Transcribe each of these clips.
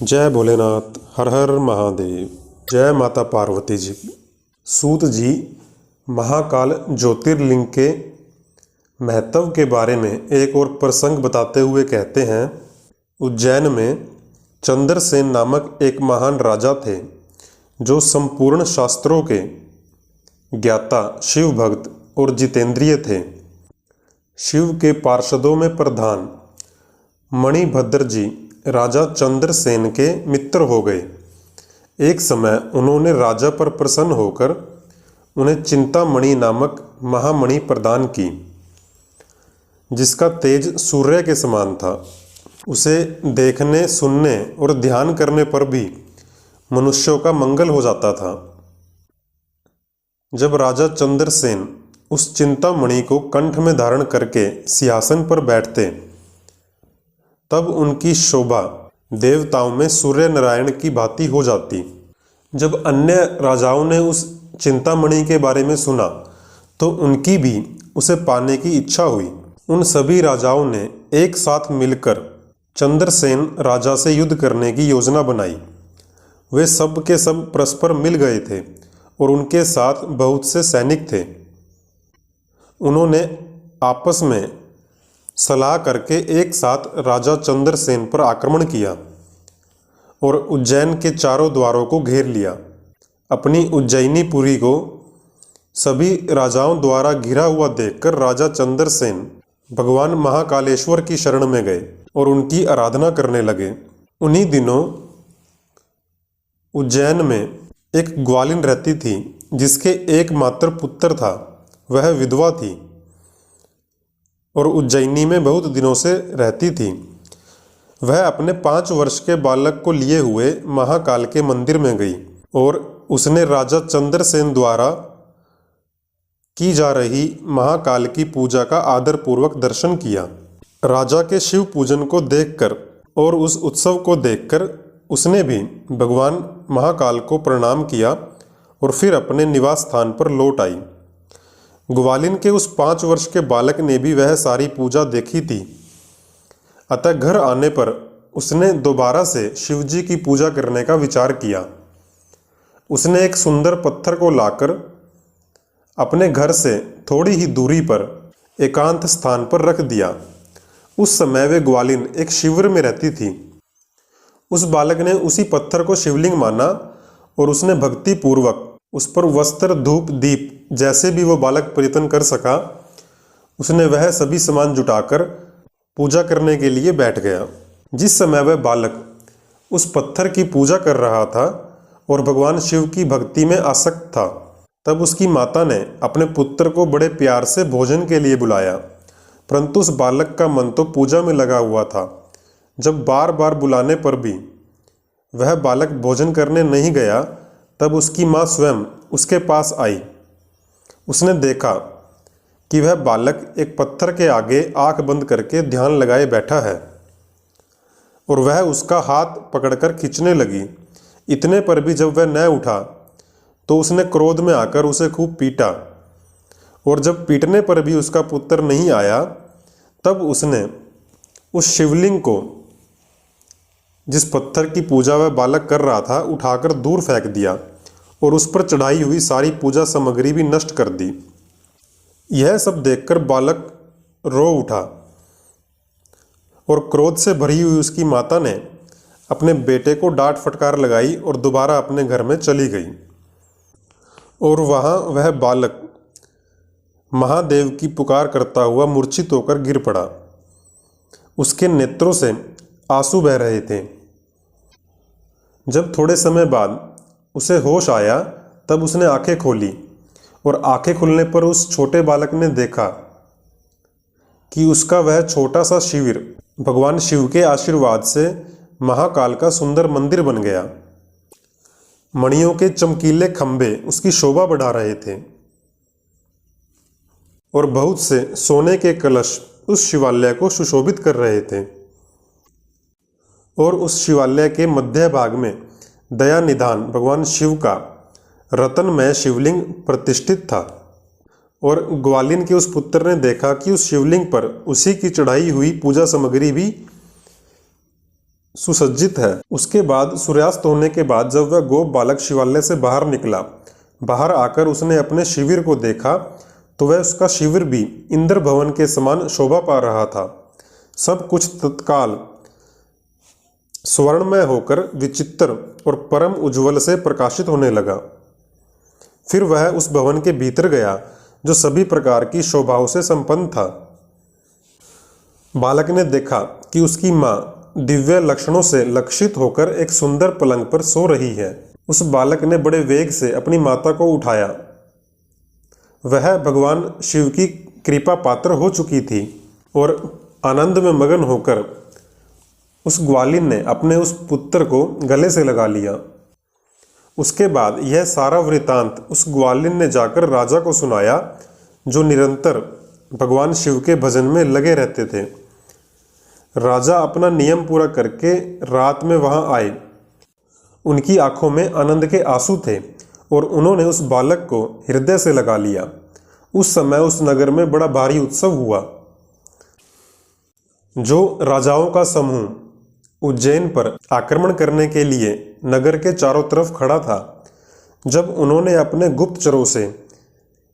जय भोलेनाथ। हर हर महादेव। जय माता पार्वती जी। सूत जी महाकाल ज्योतिर्लिंग के महत्व के बारे में एक और प्रसंग बताते हुए कहते हैं, उज्जैन में चंद्रसेन नामक एक महान राजा थे जो संपूर्ण शास्त्रों के ज्ञाता, शिव भक्त और जितेंद्रिय थे। शिव के पार्षदों में प्रधान मणिभद्र जी राजा चंद्रसेन के मित्र हो गए। एक समय उन्होंने राजा पर प्रसन्न होकर उन्हें चिंतामणि नामक महामणि प्रदान की, जिसका तेज सूर्य के समान था। उसे देखने, सुनने और ध्यान करने पर भी मनुष्यों का मंगल हो जाता था। जब राजा चंद्रसेन उस चिंतामणि को कंठ में धारण करके सिंहासन पर बैठते, तब उनकी शोभा देवताओं में सूर्य नारायण की भांति हो जाती। जब अन्य राजाओं ने उस चिंतामणि के बारे में सुना तो उनकी भी उसे पाने की इच्छा हुई। उन सभी राजाओं ने एक साथ मिलकर चंद्रसेन राजा से युद्ध करने की योजना बनाई। वे सब के सब परस्पर मिल गए थे और उनके साथ बहुत से सैनिक थे। उन्होंने आपस में सलाह करके एक साथ राजा चंद्रसेन पर आक्रमण किया और उज्जैन के चारों द्वारों को घेर लिया। अपनी उज्जैनी पुरी को सभी राजाओं द्वारा घिरा हुआ देखकर राजा चंद्रसेन भगवान महाकालेश्वर की शरण में गए और उनकी आराधना करने लगे। उन्हीं दिनों उज्जैन में एक ग्वालिन रहती थी जिसके एकमात्र पुत्र था। वह विधवा थी और उज्जैनी में बहुत दिनों से रहती थी। वह अपने 5 वर्ष के बालक को लिए हुए महाकाल के मंदिर में गई और उसने राजा चंद्रसेन द्वारा की जा रही महाकाल की पूजा का आदरपूर्वक दर्शन किया। राजा के शिव पूजन को देखकर और उस उत्सव को देखकर उसने भी भगवान महाकाल को प्रणाम किया और फिर अपने निवास स्थान पर लौट आई। ग्वालिन के उस 5 वर्ष के बालक ने भी वह सारी पूजा देखी थी। अतः घर आने पर उसने दोबारा से शिवजी की पूजा करने का विचार किया। उसने एक सुंदर पत्थर को लाकर अपने घर से थोड़ी ही दूरी पर एकांत स्थान पर रख दिया। उस समय वे ग्वालिन एक शिविर में रहती थी। उस बालक ने उसी पत्थर को शिवलिंग माना और उसने भक्ति पूर्वक उस पर वस्त्र, धूप, दीप जैसे भी वो बालक परितन कर सका, उसने वह सभी सामान जुटाकर पूजा करने के लिए बैठ गया। जिस समय वह बालक उस पत्थर की पूजा कर रहा था और भगवान शिव की भक्ति में आसक्त था, तब उसकी माता ने अपने पुत्र को बड़े प्यार से भोजन के लिए बुलाया, परंतु उस बालक का मन तो पूजा में लगा हुआ था। जब बार बार बुलाने पर भी वह बालक भोजन करने नहीं गया, तब उसकी माँ स्वयं उसके पास आई। उसने देखा कि वह बालक एक पत्थर के आगे आंख बंद करके ध्यान लगाए बैठा है और वह उसका हाथ पकड़कर खींचने लगी। इतने पर भी जब वह न उठा तो उसने क्रोध में आकर उसे खूब पीटा और जब पीटने पर भी उसका पुत्र नहीं आया, तब उसने उस शिवलिंग को, जिस पत्थर की पूजा वह बालक कर रहा था, उठाकर दूर फेंक दिया और उस पर चढ़ाई हुई सारी पूजा सामग्री भी नष्ट कर दी। यह सब देखकर बालक रो उठा और क्रोध से भरी हुई उसकी माता ने अपने बेटे को डांट फटकार लगाई और दोबारा अपने घर में चली गई। और वहाँ वह बालक महादेव की पुकार करता हुआ मूर्छित होकर गिर पड़ा। उसके नेत्रों से आंसू बह रहे थे। जब थोड़े समय बाद उसे होश आया, तब उसने आंखें खोली और आंखें खुलने पर उस छोटे बालक ने देखा कि उसका वह छोटा सा शिविर भगवान शिव के आशीर्वाद से महाकाल का सुंदर मंदिर बन गया। मणियों के चमकीले खंभे उसकी शोभा बढ़ा रहे थे और बहुत से सोने के कलश उस शिवालय को सुशोभित कर रहे थे। और उस शिवालय के मध्य भाग में दया निधान भगवान शिव का रत्नमय शिवलिंग प्रतिष्ठित था। और ग्वालिन के उस पुत्र ने देखा कि उस शिवलिंग पर उसी की चढ़ाई हुई पूजा सामग्री भी सुसज्जित है। उसके बाद सूर्यास्त होने के बाद जब वह गोप बालक शिवालय से बाहर निकला, बाहर आकर उसने अपने शिविर को देखा तो वह उसका शिविर भी इंद्र भवन के समान शोभा पा रहा था। सब कुछ तत्काल स्वर्णमय होकर विचित्र और परम उज्ज्वल से प्रकाशित होने लगा। फिर वह उस भवन के भीतर गया जो सभी प्रकार की शोभाओं से संपन्न था। बालक ने देखा कि उसकी माँ दिव्य लक्षणों से लक्षित होकर एक सुंदर पलंग पर सो रही है। उस बालक ने बड़े वेग से अपनी माता को उठाया। वह भगवान शिव की कृपा पात्र हो चुकी थी और आनंद में मगन होकर उस ग्वालिन ने अपने उस पुत्र को गले से लगा लिया। उसके बाद यह सारा वृतांत उस ग्वालिन ने जाकर राजा को सुनाया, जो निरंतर भगवान शिव के भजन में लगे रहते थे। राजा अपना नियम पूरा करके रात में वहां आए। उनकी आंखों में आनंद के आंसू थे और उन्होंने उस बालक को हृदय से लगा लिया। उस समय उस नगर में बड़ा भारी उत्सव हुआ। जो राजाओं का समूह उज्जैन पर आक्रमण करने के लिए नगर के चारों तरफ खड़ा था, जब उन्होंने अपने गुप्तचरों से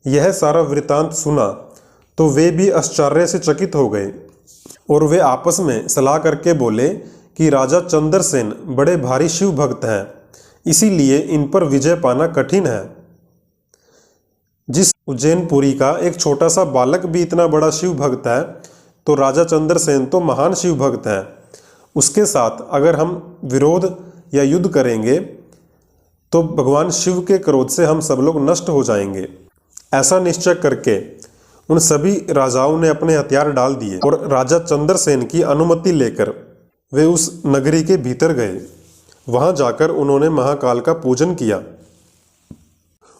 यह सारा वृतांत सुना तो वे भी आश्चर्य से चकित हो गए और वे आपस में सलाह करके बोले कि राजा चंद्रसेन बड़े भारी शिव भक्त हैं, इसीलिए इन पर विजय पाना कठिन है। जिस उज्जैनपुरी का एक छोटा सा बालक भी इतना बड़ा शिव भक्त है, तो राजा चंद्रसेन तो महान शिव भक्त हैं। उसके साथ अगर हम विरोध या युद्ध करेंगे तो भगवान शिव के क्रोध से हम सब लोग नष्ट हो जाएंगे। ऐसा निश्चय करके उन सभी राजाओं ने अपने हथियार डाल दिए और राजा चंद्रसेन की अनुमति लेकर वे उस नगरी के भीतर गए। वहां जाकर उन्होंने महाकाल का पूजन किया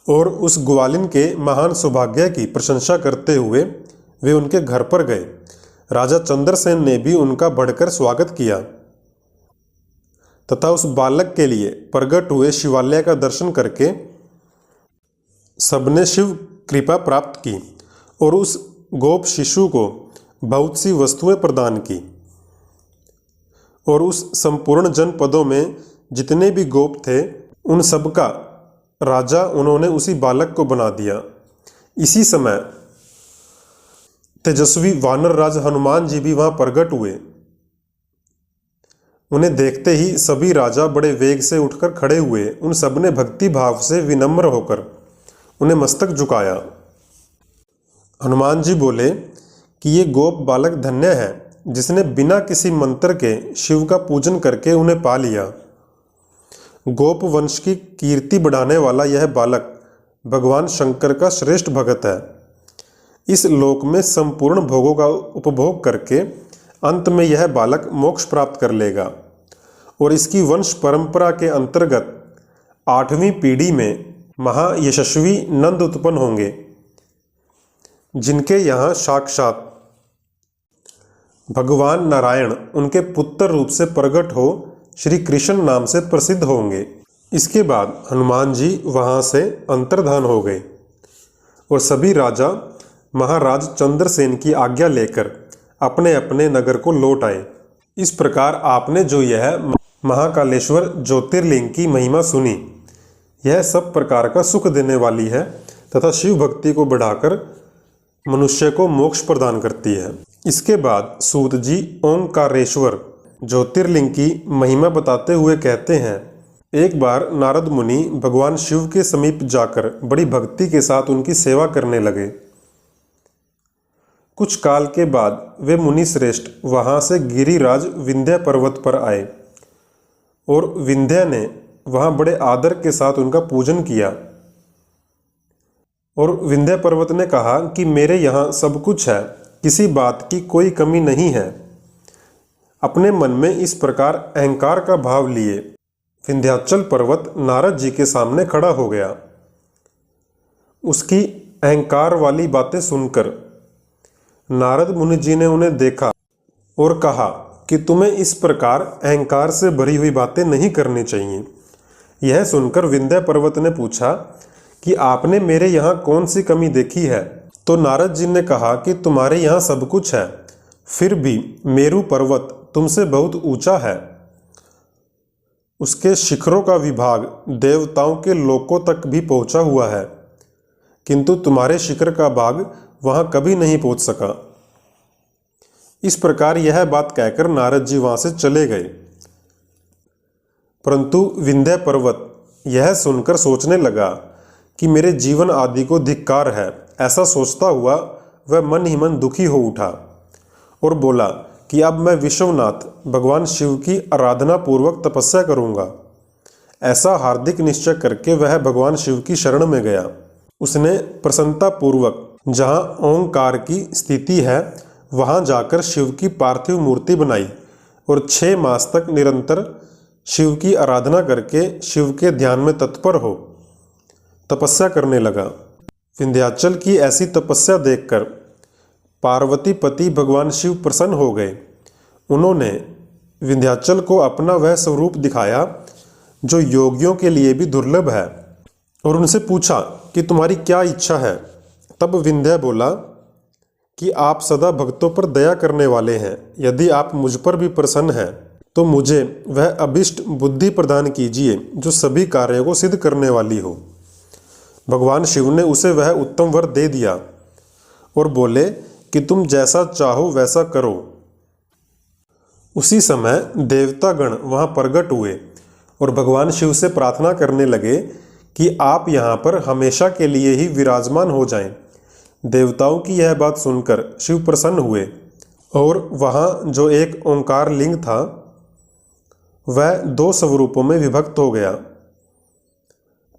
और उस ग्वालिन के महान सौभाग्य की प्रशंसा करते हुए वे उनके घर पर गए। राजा चंद्रसेन ने भी उनका बढ़कर स्वागत किया तथा उस बालक के लिए प्रकट हुए शिवालय का दर्शन करके सबने शिव कृपा प्राप्त की और उस गोप शिशु को बहुत सी वस्तुएं प्रदान की और उस संपूर्ण जनपदों में जितने भी गोप थे उन सब का राजा उन्होंने उसी बालक को बना दिया। इसी समय तेजस्वी वानर राज हनुमान जी भी वहां प्रकट हुए। उन्हें देखते ही सभी राजा बड़े वेग से उठकर खड़े हुए। उन सब ने भक्ति भाव से विनम्र होकर उन्हें मस्तक झुकाया। हनुमान जी बोले कि ये गोप बालक धन्य है, जिसने बिना किसी मंत्र के शिव का पूजन करके उन्हें पा लिया। गोप वंश की कीर्ति बढ़ाने वाला यह बालक भगवान शंकर का श्रेष्ठ भगत है। इस लोक में संपूर्ण भोगों का उपभोग करके अंत में यह बालक मोक्ष प्राप्त कर लेगा और इसकी वंश परंपरा के अंतर्गत 8वीं पीढ़ी में महायशस्वी नंद उत्पन्न होंगे, जिनके यहाँ साक्षात भगवान नारायण उनके पुत्र रूप से प्रकट हो श्री कृष्ण नाम से प्रसिद्ध होंगे। इसके बाद हनुमान जी वहाँ से अंतर्धान हो गए और सभी राजा महाराज चंद्रसेन की आज्ञा लेकर अपने अपने नगर को लौट आए। इस प्रकार आपने जो यह महाकालेश्वर ज्योतिर्लिंग की महिमा सुनी, यह सब प्रकार का सुख देने वाली है तथा शिव भक्ति को बढ़ाकर मनुष्य को मोक्ष प्रदान करती है। इसके बाद सूत जी ओंकारेश्वर ज्योतिर्लिंग की महिमा बताते हुए कहते हैं, एक बार नारद मुनि भगवान शिव के समीप जाकर बड़ी भक्ति के साथ उनकी सेवा करने लगे। कुछ काल के बाद वे मुनि श्रेष्ठ वहां से गिरिराज विंध्य पर्वत पर आए और विंध्य ने वहां बड़े आदर के साथ उनका पूजन किया और विंध्य पर्वत ने कहा कि मेरे यहाँ सब कुछ है, किसी बात की कोई कमी नहीं है। अपने मन में इस प्रकार अहंकार का भाव लिए विंध्याचल पर्वत नारद जी के सामने खड़ा हो गया। उसकी अहंकार वाली बातें सुनकर नारद मुनि जी ने उन्हें देखा और कहा कि तुम्हें इस प्रकार अहंकार से भरी हुई बातें नहीं करनी चाहिए। यह सुनकर विंध्य पर्वत ने पूछा कि आपने मेरे यहाँ कौन सी कमी देखी है? तो नारद जी ने कहा कि तुम्हारे यहाँ सब कुछ है, फिर भी मेरू पर्वत तुमसे बहुत ऊंचा है। उसके शिखरों का विभाग देवताओं के लोकों तक भी पहुंचा हुआ है, किंतु तुम्हारे शिखर का भाग वहां कभी नहीं पहुंच सका। इस प्रकार यह बात कहकर नारद जी वहां से चले गए। परंतु विंध्य पर्वत यह सुनकर सोचने लगा कि मेरे जीवन आदि को धिक्कार है। ऐसा सोचता हुआ वह मन ही मन दुखी हो उठा और बोला कि अब मैं विश्वनाथ भगवान शिव की आराधना पूर्वक तपस्या करूंगा। ऐसा हार्दिक निश्चय करके वह भगवान शिव की शरण में गया। उसने प्रसन्नता पूर्वक जहाँ ओंकार की स्थिति है वहाँ जाकर शिव की पार्थिव मूर्ति बनाई और 6 मास तक निरंतर शिव की आराधना करके शिव के ध्यान में तत्पर हो तपस्या करने लगा। विंध्याचल की ऐसी तपस्या देखकर पार्वती पति भगवान शिव प्रसन्न हो गए। उन्होंने विंध्याचल को अपना वह स्वरूप दिखाया जो योगियों के लिए भी दुर्लभ है और उनसे पूछा कि तुम्हारी क्या इच्छा है। तब विंध्य बोला कि आप सदा भक्तों पर दया करने वाले हैं। यदि आप मुझ पर भी प्रसन्न हैं तो मुझे वह अभिष्ट बुद्धि प्रदान कीजिए जो सभी कार्यों को सिद्ध करने वाली हो। भगवान शिव ने उसे वह उत्तम वर दे दिया और बोले कि तुम जैसा चाहो वैसा करो। उसी समय देवतागण वहां प्रकट हुए और भगवान शिव से प्रार्थना करने लगे कि आप यहाँ पर हमेशा के लिए ही विराजमान हो जाएं। देवताओं की यह बात सुनकर शिव प्रसन्न हुए और वहाँ जो एक ओंकार लिंग था वह 2 स्वरूपों में विभक्त हो गया।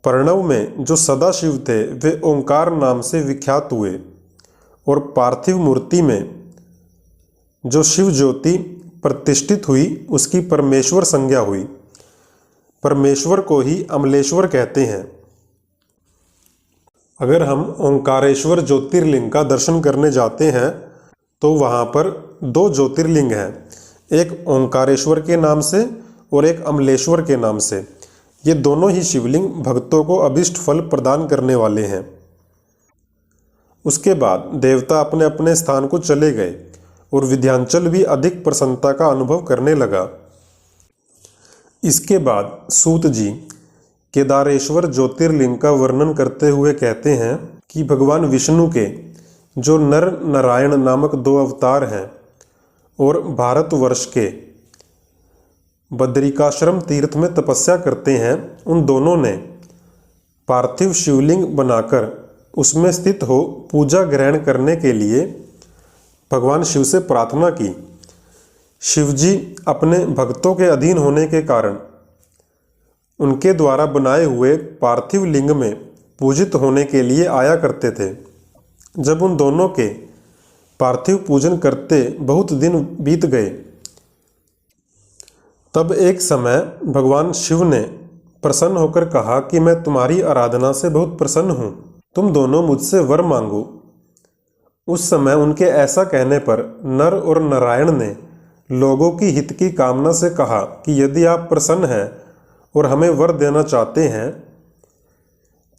प्रणव में जो सदा शिव थे वे ओंकार नाम से विख्यात हुए और पार्थिव मूर्ति में जो शिव ज्योति प्रतिष्ठित हुई उसकी परमेश्वर संज्ञा हुई। परमेश्वर को ही अमलेश्वर कहते हैं। अगर हम ओंकारेश्वर ज्योतिर्लिंग का दर्शन करने जाते हैं तो वहाँ पर 2 ज्योतिर्लिंग हैं, एक ओंकारेश्वर के नाम से और एक अमलेश्वर के नाम से। ये दोनों ही शिवलिंग भक्तों को अभिष्ट फल प्रदान करने वाले हैं। उसके बाद देवता अपने अपने स्थान को चले गए और विंध्याचल भी अधिक प्रसन्नता का अनुभव करने लगा। इसके बाद सूत जी केदारेश्वर ज्योतिर्लिंग का वर्णन करते हुए कहते हैं कि भगवान विष्णु के जो नर नारायण नामक 2 अवतार हैं और भारतवर्ष के बद्रिकाश्रम तीर्थ में तपस्या करते हैं, उन दोनों ने पार्थिव शिवलिंग बनाकर उसमें स्थित हो पूजा ग्रहण करने के लिए भगवान शिव से प्रार्थना की। शिवजी अपने भक्तों के अधीन होने के कारण उनके द्वारा बनाए हुए पार्थिव लिंग में पूजित होने के लिए आया करते थे। जब उन दोनों के पार्थिव पूजन करते बहुत दिन बीत गए तब एक समय भगवान शिव ने प्रसन्न होकर कहा कि मैं तुम्हारी आराधना से बहुत प्रसन्न हूँ, तुम दोनों मुझसे वर मांगो। उस समय उनके ऐसा कहने पर नर और नारायण ने लोगों की हित की कामना से कहा कि यदि आप प्रसन्न हैं और हमें वर देना चाहते हैं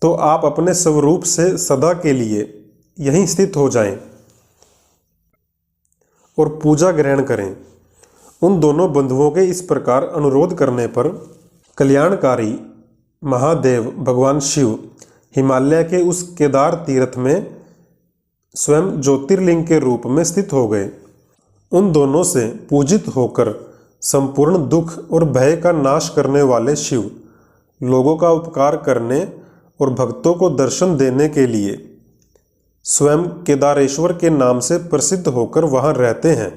तो आप अपने स्वरूप से सदा के लिए यहीं स्थित हो जाएं और पूजा ग्रहण करें। उन दोनों बंधुओं के इस प्रकार अनुरोध करने पर कल्याणकारी महादेव भगवान शिव हिमालय के उस केदार तीर्थ में स्वयं ज्योतिर्लिंग के रूप में स्थित हो गए। उन दोनों से पूजित होकर संपूर्ण दुख और भय का नाश करने वाले शिव लोगों का उपकार करने और भक्तों को दर्शन देने के लिए स्वयं केदारेश्वर के नाम से प्रसिद्ध होकर वहां रहते हैं।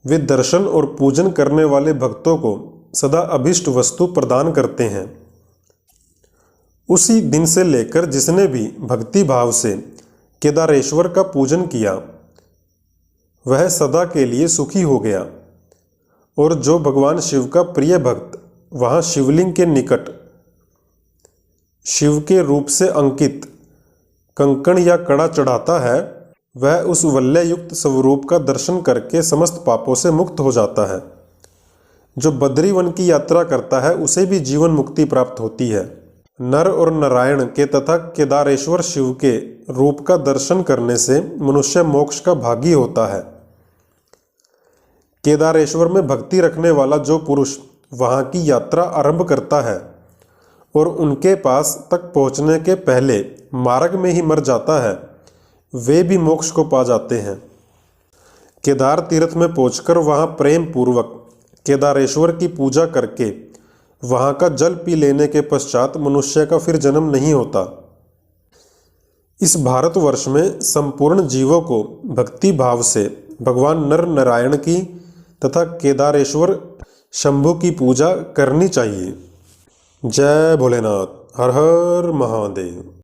वे दर्शन और पूजन करने वाले भक्तों को सदा अभिष्ट वस्तु प्रदान करते हैं। उसी दिन से लेकर जिसने भी भक्ति भाव से केदारेश्वर का पूजन किया वह सदा के लिए सुखी हो गया और जो भगवान शिव का प्रिय भक्त वहाँ शिवलिंग के निकट शिव के रूप से अंकित कंकण या कड़ा चढ़ाता है वह उस वल्लय युक्त स्वरूप का दर्शन करके समस्त पापों से मुक्त हो जाता है। जो बद्री वन की यात्रा करता है उसे भी जीवन मुक्ति प्राप्त होती है। नर और नारायण के तथा केदारेश्वर शिव के रूप का दर्शन करने से मनुष्य मोक्ष का भागी होता है। केदारेश्वर में भक्ति रखने वाला जो पुरुष वहाँ की यात्रा आरंभ करता है और उनके पास तक पहुँचने के पहले मार्ग में ही मर जाता है, वे भी मोक्ष को पा जाते हैं। केदार तीर्थ में पहुंचकर वहां प्रेम पूर्वक केदारेश्वर की पूजा करके वहां का जल पी लेने के पश्चात मनुष्य का फिर जन्म नहीं होता। इस भारतवर्ष में संपूर्ण जीवों को भक्ति भाव से भगवान नर नारायण की तथा केदारेश्वर शंभु की पूजा करनी चाहिए। जय भोलेनाथ। हर हर महादेव।